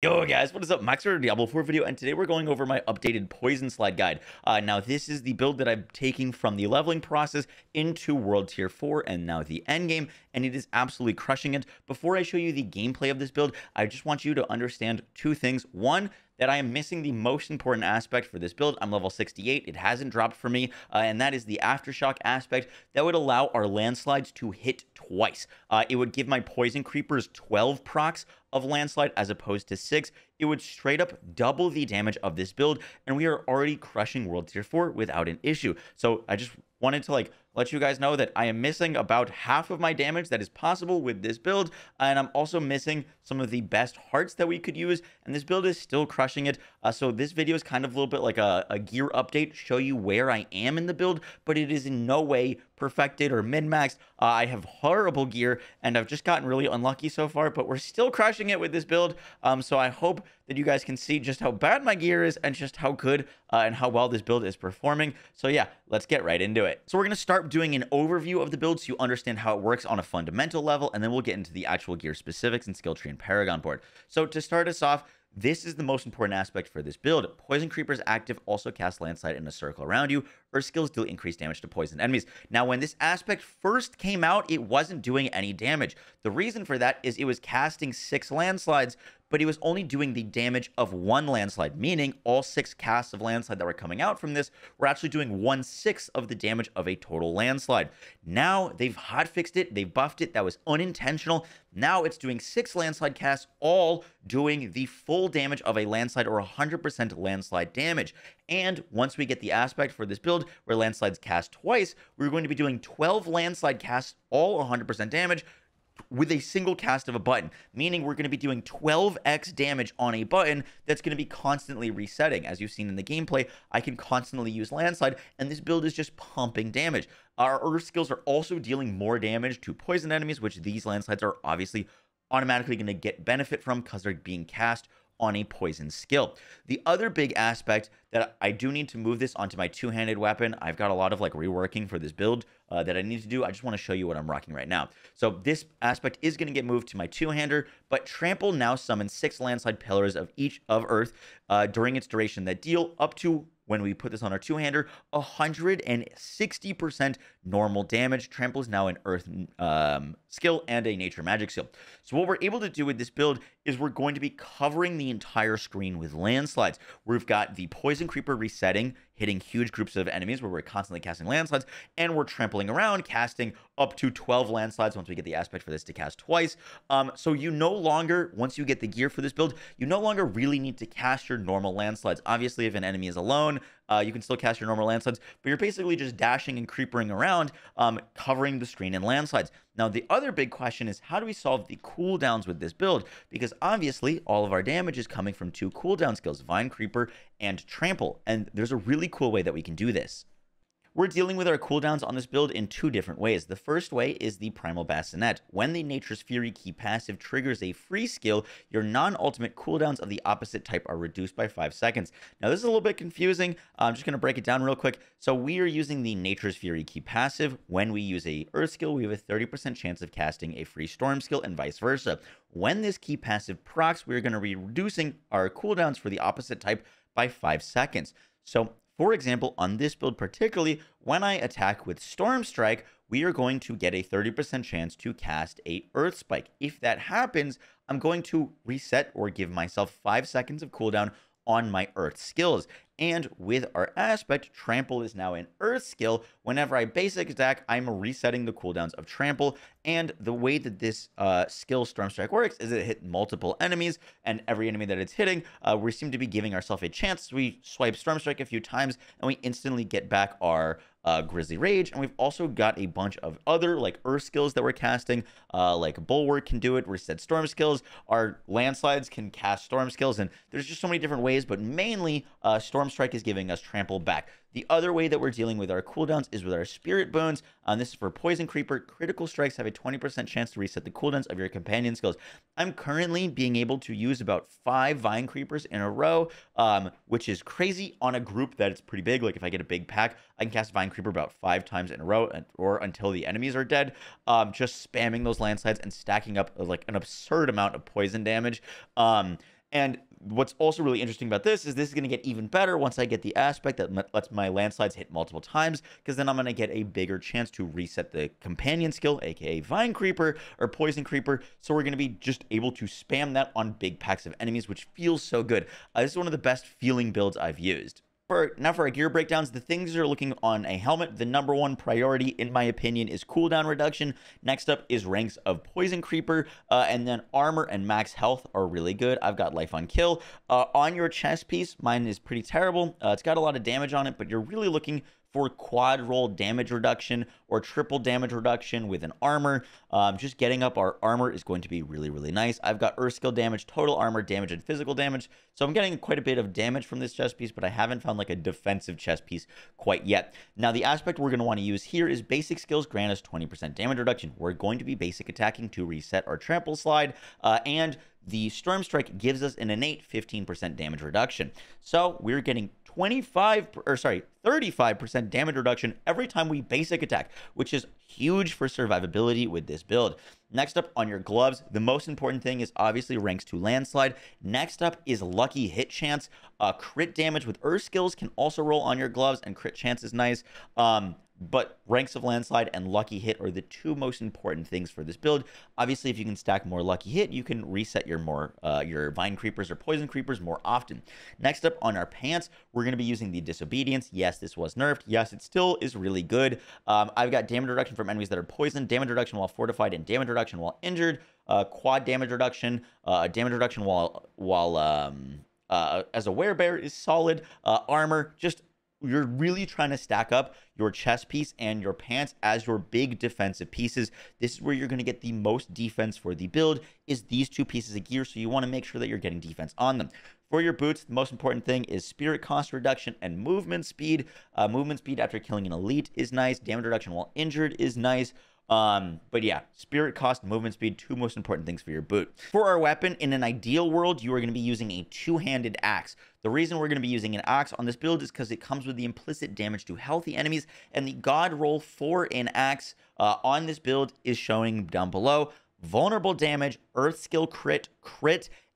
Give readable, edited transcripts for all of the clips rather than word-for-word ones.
Yo guys, what is up? Max for Diablo 4 video, and today we're going over my updated Poison Slide guide. Now this is the build that I'm taking from the leveling process into World Tier 4 and now the end game, and it is absolutely crushing it. Before I show you the gameplay of this build, I just want you to understand two things. One, that I am missing the most important aspect for this build. I'm level 68. It hasn't dropped for me, and that is the Aftershock aspect that would allow our landslides to hit twice. It would give my Poison Creepers 12 procs of Landslide as opposed to 6. It would straight up double the damage of this build, and we are already crushing World Tier 4 without an issue. So I just wanted to let you guys know that I am missing about half of my damage that is possible with this build, and I'm also missing some of the best hearts that we could use, and this build is still crushing it. So this video is kind of a little bit like a gear update, show you where I am in the build, but it is in no way perfected or min-maxed. I have horrible gear, and I've just gotten really unlucky so far, but we're still crushing it with this build. So I hope that you guys can see just how bad my gear is and just how good and how well this build is performing. So yeah, let's get right into it. So we're going to start doing an overview of the build so you understand how it works on a fundamental level, and then we'll get into the actual gear specifics and skill tree and Paragon board. So to start us off, this is the most important aspect for this build. Poison Creepers active also cast Landslide in a circle around you, or skills deal increased damage to poison enemies. Now, when this aspect first came out, it wasn't doing any damage. The reason for that is it was casting 6 landslides, but it was only doing the damage of 1 landslide, meaning all 6 casts of landslide that were coming out from this were actually doing 1/6 of the damage of a total landslide. Now, they've hotfixed it, they've buffed it, that was unintentional. Now it's doing 6 landslide casts, all doing the full damage of a landslide or 100% landslide damage. And once we get the aspect for this build where landslides cast twice, we're going to be doing 12 landslide casts, all 100% damage, with a single cast of a button, meaning we're going to be doing 12x damage on a button that's going to be constantly resetting. As you've seen in the gameplay, I can constantly use Landslide, and this build is just pumping damage. Our Earth skills are also dealing more damage to poison enemies, which these landslides are obviously automatically going to get benefit from because they're being cast on a poison skill. The other big aspect that I do need to move this onto my two-handed weapon. I've got a lot of reworking for this build that I need to do. I just want to show you what I'm rocking right now. So this aspect is going to get moved to my two-hander, but Trample now summons 6 landslide pillars of each of Earth during its duration that deal up to, when we put this on our two-hander, 160% normal damage. Trample is now an Earth skill and a Nature Magic skill. So what we're able to do with this build is we're going to be covering the entire screen with landslides. We've got the Poison Creeper resetting, hitting huge groups of enemies where we're constantly casting landslides, and we're trampling around, casting up to 12 landslides once we get the aspect for this to cast twice. So you no longer, once you get the gear for this build, you no longer really need to cast your normal landslides. Obviously, if an enemy is alone, you can still cast your normal landslides, but you're basically just dashing and creepering around, covering the screen in landslides. Now, the other big question is, how do we solve the cooldowns with this build? Because obviously, all of our damage is coming from 2 cooldown skills, Vine Creeper and Trample, and there's a really cool way that we can do this. We're dealing with our cooldowns on this build in 2 different ways. The first way is the Primal Bassinet. When the Nature's Fury key passive triggers a free skill, your non-ultimate cooldowns of the opposite type are reduced by 5 seconds. Now, this is a little bit confusing. I'm just going to break it down real quick. So we are using the Nature's Fury key passive. When we use a Earth skill, we have a 30% chance of casting a free Storm skill and vice versa. When this key passive procs, we're going to be reducing our cooldowns for the opposite type by 5 seconds. So for example, on this build particularly, when I attack with Storm Strike, we are going to get a 30% chance to cast a Earth Spike. If that happens, I'm going to reset or give myself 5 seconds of cooldown on my Earth skills. And with our aspect, Trample is now an Earth skill. Whenever I basic attack, I'm resetting the cooldowns of Trample. And the way that this skill Storm Strike works is it hit multiple enemies, and every enemy that it's hitting, we seem to be giving ourselves a chance. We swipe Storm Strike a few times, and we instantly get back our Grizzly Rage. And we've also got a bunch of other Earth skills that we're casting, like Bulwark can do it, reset Storm skills. Our Landslides can cast Storm skills, and there's just so many different ways, but mainly Storm Strike is giving us Trample back. The other way that we're dealing with our cooldowns is with our Spirit Boons. This is for Poison Creeper. Critical strikes have a 20% chance to reset the cooldowns of your companion skills. I'm currently being able to use about 5 Vine Creepers in a row, which is crazy on a group that's pretty big. Like if I get a big pack, I can cast Vine Creeper about 5 times in a row, or until the enemies are dead, just spamming those landslides and stacking up an absurd amount of poison damage. And what's also really interesting about this is going to get even better once I get the aspect that lets my landslides hit multiple times, because then I'm going to get a bigger chance to reset the companion skill, aka Vine Creeper or Poison Creeper. So we're going to be just able to spam that on big packs of enemies, which feels so good. This is one of the best feeling builds I've used. Now for our gear breakdowns, the things you're looking on a helmet, the number one priority, in my opinion, is cooldown reduction. Next up is ranks of Poison Creeper, and then armor and max health are really good. I've got life on kill. On your chest piece, mine is pretty terrible. It's got a lot of damage on it, but you're really looking for quad roll damage reduction or triple damage reduction with an armor. Just getting up our armor is going to be really, really nice. I've got earth skill damage, total armor damage, and physical damage. So I'm getting quite a bit of damage from this chest piece, but I haven't found like a defensive chest piece quite yet. Now, the aspect we're going to want to use here is basic skills grant us 20% damage reduction. We're going to be basic attacking to reset our trample slide, and the Storm Strike gives us an innate 15% damage reduction. So we're getting 35% damage reduction every time we basic attack, which is huge for survivability with this build. Next up on your gloves, the most important thing is obviously ranks 2 landslide. Next up is lucky hit chance. Crit damage with earth skills can also roll on your gloves, and crit chance is nice. But ranks of landslide and lucky hit are the two most important things for this build. Obviously, if you can stack more lucky hit, you can reset your vine creepers or poison creepers more often. Next up on our pants, we're going to be using the disobedience. Yes, this was nerfed. Yes, it still is really good. I've got damage reduction from enemies that are poisoned, damage reduction while fortified, and damage reduction while injured. Quad damage reduction, damage reduction while as a werebear is solid. Armor, just you're really trying to stack up your chest piece and your pants as your big defensive pieces. This is where you're going to get the most defense for the build, is these two pieces of gear, so you want to make sure that you're getting defense on them. For your boots, the most important thing is spirit cost reduction and movement speed. Movement speed after killing an elite is nice. Damage reduction while injured is nice. But yeah, spirit cost, movement speed, two most important things for your boot. For our weapon, in an ideal world, you are going to be using a two-handed axe. The reason we're going to be using an axe on this build is because it comes with the implicit damage to healthy enemies, and the god roll for an axe on this build is showing down below. Vulnerable damage, earth skill crit,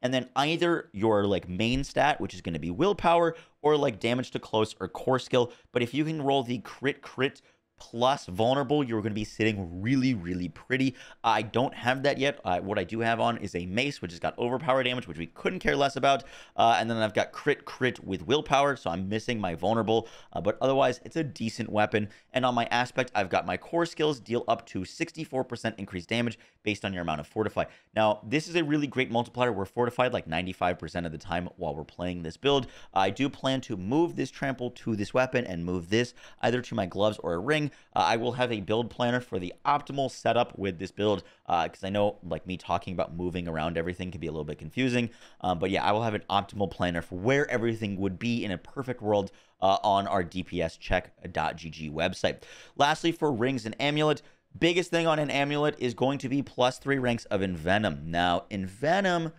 and then either your like main stat, which is going to be willpower, or like damage to close or core skill. But if you can roll the crit plus vulnerable, you're going to be sitting really, really pretty. I don't have that yet. What I do have on is a mace, which has got overpower damage, which we couldn't care less about. And then I've got crit with willpower, so I'm missing my vulnerable. But otherwise, it's a decent weapon. And on my aspect, I've got my core skills deal up to 64% increased damage based on your amount of fortify. Now, this is a really great multiplier. We're fortified like 95% of the time while we're playing this build. I do plan to move this trample to this weapon and move this either to my gloves or a ring. I will have a build planner for the optimal setup with this build, because I know like me talking about moving around everything can be a little bit confusing. But yeah, I will have an optimal planner for where everything would be in a perfect world on our dpscheck.gg website. Lastly, for rings and amulet, biggest thing on an amulet is going to be +3 ranks of Envenom. Now, Envenom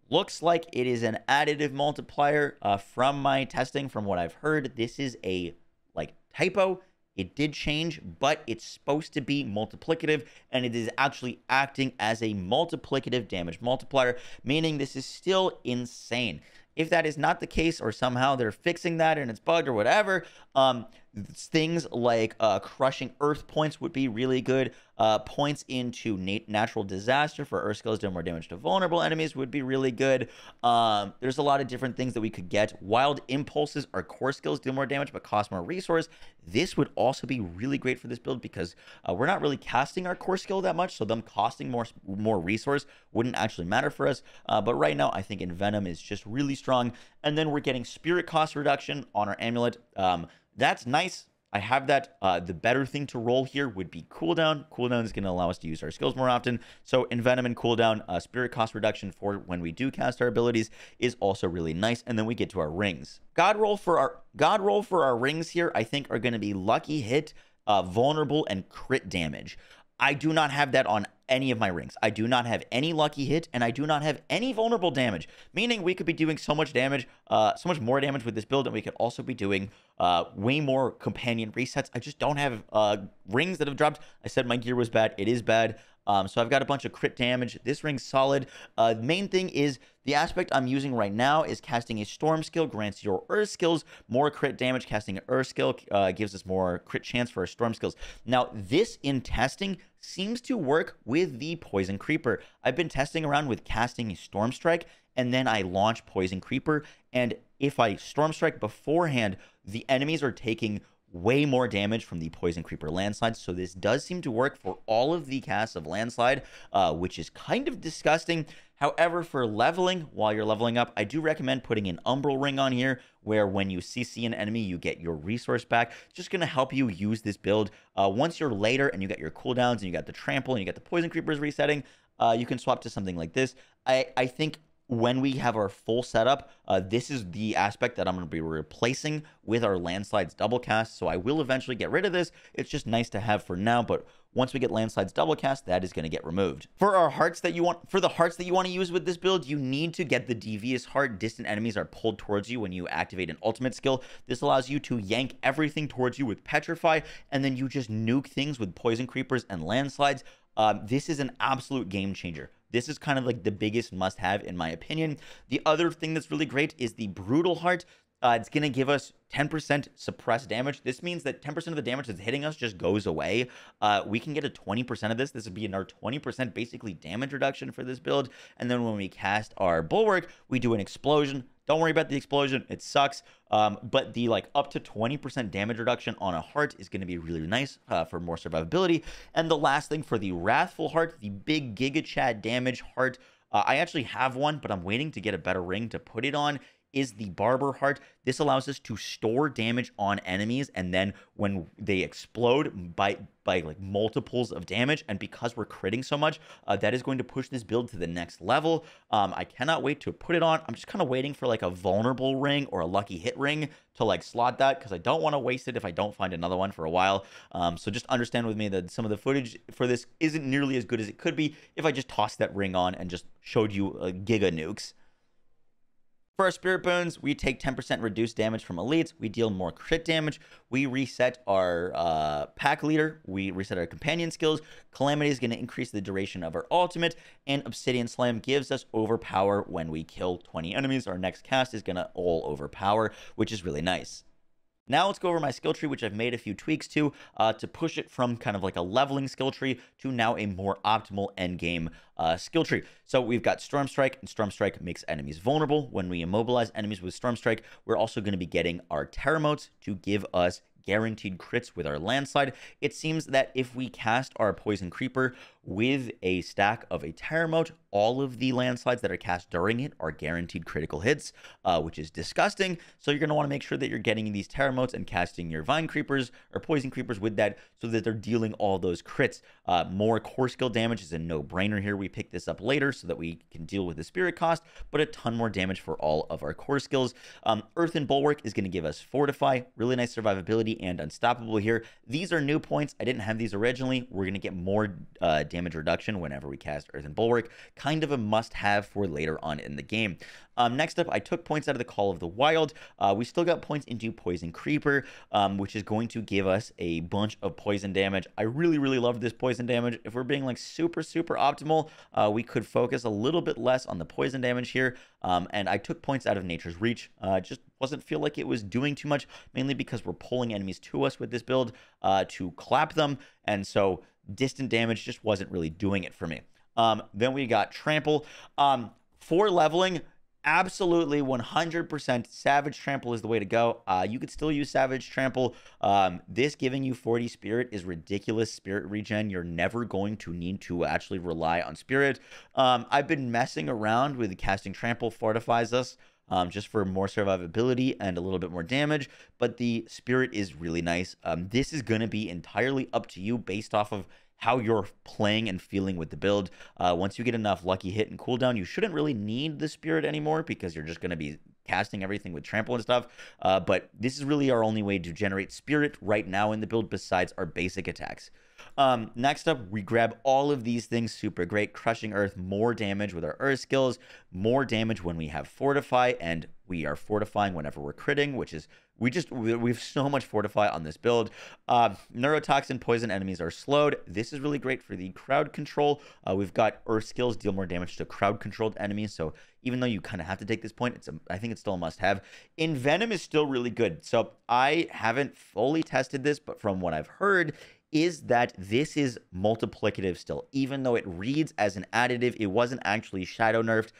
looks like it is an additive multiplier. From my testing, from what I've heard, this is a like typo. It did change, but it's supposed to be multiplicative, and it is actually acting as a multiplicative damage multiplier, meaning this is still insane. If that is not the case, or somehow they're fixing that and it's bugged or whatever, things like crushing earth points would be really good. Points into natural disaster for earth skills doing more damage to vulnerable enemies would be really good. There's a lot of different things that we could get. Wild impulses or core skills do more damage but cost more resource. This would also be really great for this build because we're not really casting our core skill that much, so them costing more resource wouldn't actually matter for us. But right now, I think Envenom is just really strong. And then we're getting spirit cost reduction on our amulet. That's nice. I have that. The better thing to roll here would be cooldown. Cooldown is going to allow us to use our skills more often. So Envenom and cooldown, spirit cost reduction for when we do cast our abilities is also really nice. And then we get to our rings. God roll for our rings here, I think, are going to be lucky hit, vulnerable, and crit damage. I do not have that on any of my rings. I do not have any lucky hit, and I do not have any vulnerable damage, meaning we could be doing so much damage, so much more damage with this build, and we could also be doing way more companion resets. I just don't have rings that have dropped. I said my gear was bad. It is bad. So I've got a bunch of crit damage. This ring's solid. The main thing is the aspect I'm using right now is casting a storm skill grants your earth skills more crit damage. Casting an earth skill gives us more crit chance for our storm skills. Now, this in testing seems to work with the poison creeper. I've been testing around with casting a storm strike, and then I launch poison creeper. And if I storm strike beforehand, the enemies are taking way more damage from the poison creeper landslide. So this does seem to work for all of the casts of landslide, which is kind of disgusting. However, for leveling, while you're leveling up, I do recommend putting an umbral ring on here, where when you CC an enemy, you get your resource back. It's just going to help you use this build. Once you're later and you got your cooldowns and you got the trample and you got the poison creepers resetting, you can swap to something like this. I think when we have our full setup, this is the aspect that I'm going to be replacing with our landslides double cast. So I will eventually get rid of this. It's just nice to have for now, but once we get landslides double cast, that is going to get removed. For our hearts that you want, for the hearts that you want to use with this build, you need to get the devious heart. Distant enemies are pulled towards you when you activate an ultimate skill. This allows you to yank everything towards you with petrify, and then you just nuke things with poison creepers and landslides. This is an absolute game changer. This is kind of like the biggest must-have in my opinion. The other thing that's really great is the brutal heart. It's going to give us 10% suppressed damage. This means that 10% of the damage that's hitting us just goes away. We can get a 20% of this. This would be our 20% basically damage reduction for this build. And then when we cast our bulwark, we do an explosion. Don't worry about the explosion. It sucks. But the up to 20% damage reduction on a heart is going to be really nice for more survivability. And the last thing for the Wrathful Heart, the big Giga Chad damage heart, I actually have one, but I'm waiting to get a better ring to put it on, is the Barber Heart. This allows us to store damage on enemies, and then when they explode by like multiples of damage, and because we're critting so much, that is going to push this build to the next level. I cannot wait to put it on. I'm just kind of waiting for like a vulnerable ring or a lucky hit ring to like slot that, because I don't want to waste it if I don't find another one for a while. So just understand with me that some of the footage for this isn't nearly as good as it could be if I just tossed that ring on and just showed you giga nukes. For our Spirit Boons, we take 10% reduced damage from elites. We deal more crit damage. We reset our pack leader. We reset our companion skills. Calamity is going to increase the duration of our ultimate. And Obsidian Slam gives us overpower when we kill 20 enemies. Our next cast is going to all overpower, which is really nice. Now let's go over my skill tree, which I've made a few tweaks to push it from kind of like a leveling skill tree to now a more optimal endgame skill tree. So we've got Storm Strike, and Storm Strike makes enemies vulnerable. When we immobilize enemies with Storm Strike, we're also going to be getting our Terra Motes to give us guaranteed crits with our landslide. It seems that if we cast our Poison Creeper with a stack of a Terra Mote, all of the landslides that are cast during it are guaranteed critical hits, which is disgusting. So you're going to want to make sure that you're getting these Terra Motes and casting your Vine Creepers or Poison Creepers with that, so that they're dealing all those crits. More core skill damage is a no-brainer here. We pick this up later so that we can deal with the spirit cost, but a ton more damage for all of our core skills. Earthen Bulwark is going to give us Fortify, really nice survivability and Unstoppable here. These are new points. I didn't have these originally. We're going to get more damage reduction whenever we cast Earthen Bulwark. Kind of a must-have for later on in the game. Next up, I took points out of the Call of the Wild. We still got points into Poison Creeper, which is going to give us a bunch of poison damage. I really, really love this poison damage. If we're being like super, super optimal, we could focus a little bit less on the poison damage here. And I took points out of Nature's Reach. Just wasn't feel like it was doing too much, mainly because we're pulling enemies to us with this build to clap them. And so distant damage just wasn't really doing it for me. Then we got Trample. For leveling, absolutely 100% Savage Trample is the way to go. You could still use Savage Trample. This giving you 40 Spirit is ridiculous Spirit regen. You're never going to need to actually rely on Spirit. I've been messing around with casting Trample fortifies us. Just for more survivability and a little bit more damage, but the Spirit is really nice. This is going to be entirely up to you based off of how you're playing and feeling with the build. Once you get enough lucky hit and cooldown, you shouldn't really need the Spirit anymore, because you're just going to be casting everything with Trample and stuff. But this is really our only way to generate Spirit right now in the build besides our basic attacks. Next up, we grab all of these things. Super great. Crushing Earth, more damage with our Earth skills, more damage when we have Fortify, and we are fortifying whenever we're critting, which is we have so much Fortify on this build. Neurotoxin, poison enemies are slowed. This is really great for the crowd control. We've got Earth skills, deal more damage to crowd controlled enemies. So even though you kind of have to take this point, I think it's still a must have. Envenom is still really good. So I haven't fully tested this, but from what I've heard, is that this is multiplicative still. Even though it reads as an additive, it wasn't actually shadow nerfed.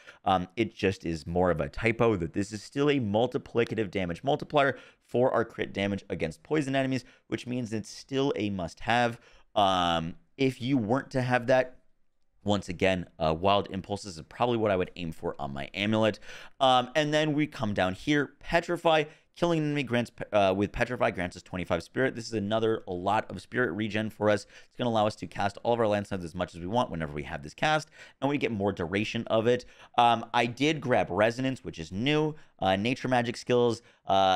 It just is more of a typo that this is still a multiplicative damage multiplier for our crit damage against poison enemies, which means it's still a must-have. If you weren't to have that, once again, Wild Impulses is probably what I would aim for on my amulet. And then we come down here, Petrify. Killing an enemy grants with Petrify grants us 25 spirit. This is a lot of spirit regen for us. It's going to allow us to cast all of our landslides as much as we want whenever we have this cast, and we get more duration of it. I did grab Resonance, which is new. Nature magic skills.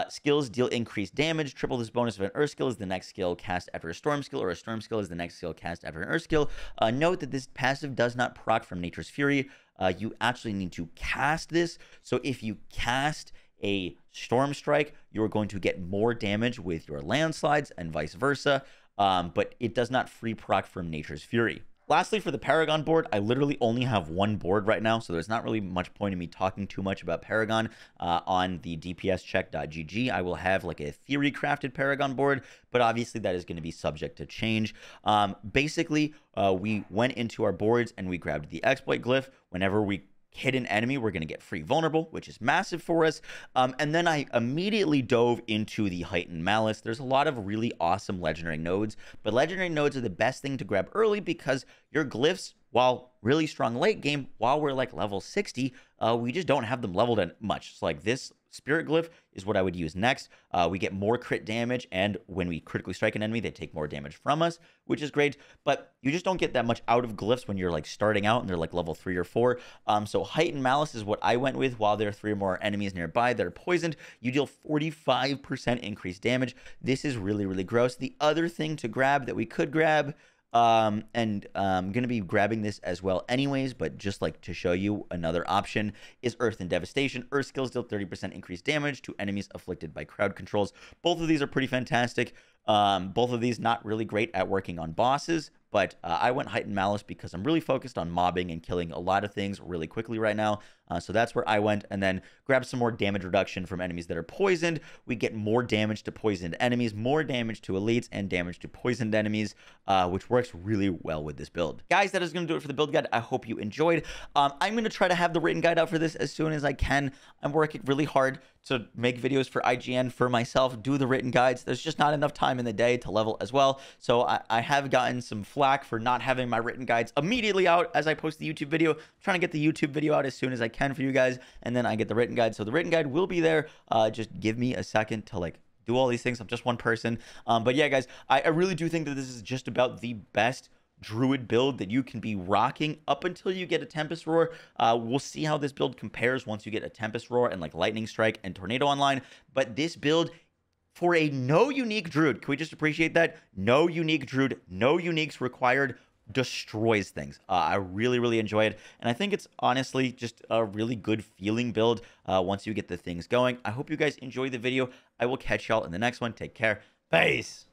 Skills deal increased damage. Triple this bonus if an Earth skill is the next skill cast after a Storm skill, or a Storm skill is the next skill cast after an Earth skill. Note that this passive does not proc from Nature's Fury. You actually need to cast this. So if you cast a Storm Strike, you're going to get more damage with your landslides and vice versa, but it does not free proc from Nature's Fury. Lastly, for the Paragon board, I literally only have one board right now, so there's not really much point in me talking too much about Paragon on the dpscheck.gg. I will have like a theory crafted Paragon board, but obviously that is going to be subject to change. Basically, we went into our boards and we grabbed the exploit glyph. Whenever we hit an enemy, we're going to get free vulnerable, which is massive for us. And then I immediately dove into the heightened malice. There's a lot of really awesome legendary nodes, but legendary nodes are the best thing to grab early because your glyphs, while really strong late game, while we're like level 60, we just don't have them leveled in much. So like this spirit glyph is what I would use next. We get more crit damage, and when we critically strike an enemy, they take more damage from us, which is great. But you just don't get that much out of glyphs when you're like starting out and they're like level 3 or 4. So heightened malice is what I went with. While there are 3 or more enemies nearby that are poisoned, you deal 45% increased damage. This is really, really gross. The other thing to grab that we could grab, and I'm going to be grabbing this as well anyways, but just like to show you another option, is Earth and Devastation. Earth skills deal 30% increased damage to enemies afflicted by crowd controls. Both of these are pretty fantastic. Both of these not really great at working on bosses, but I went Heightened Malice because I'm really focused on mobbing and killing a lot of things really quickly right now. So that's where I went, and then grab some more damage reduction from enemies that are poisoned. We get more damage to poisoned enemies, more damage to elites, and damage to poisoned enemies, which works really well with this build. Guys, that is going to do it for the build guide. I hope you enjoyed. I'm going to try to have the written guide out for this as soon as I can. I'm working really hard to make videos for IGN for myself, do the written guides. There's just not enough time in the day to level as well. So I have gotten some flack for not having my written guides immediately out as I post the YouTube video. I'm trying to get the YouTube video out as soon as I can for you guys, and then I get the written guide. So the written guide will be there. Just give me a second to like do all these things. I'm just one person. But yeah, guys, I really do think that this is just about the best Druid build that you can be rocking up until you get a Tempest Roar. We'll see how this build compares once you get a Tempest Roar and like Lightning Strike and Tornado online. But this build, for a no unique Druid, can we just appreciate that? No unique Druid, no uniques required, destroys things. I really, really enjoy it, and I think it's honestly just a really good feeling build once you get the things going. I hope you guys enjoy the video. I will catch y'all in the next one. Take care. Peace.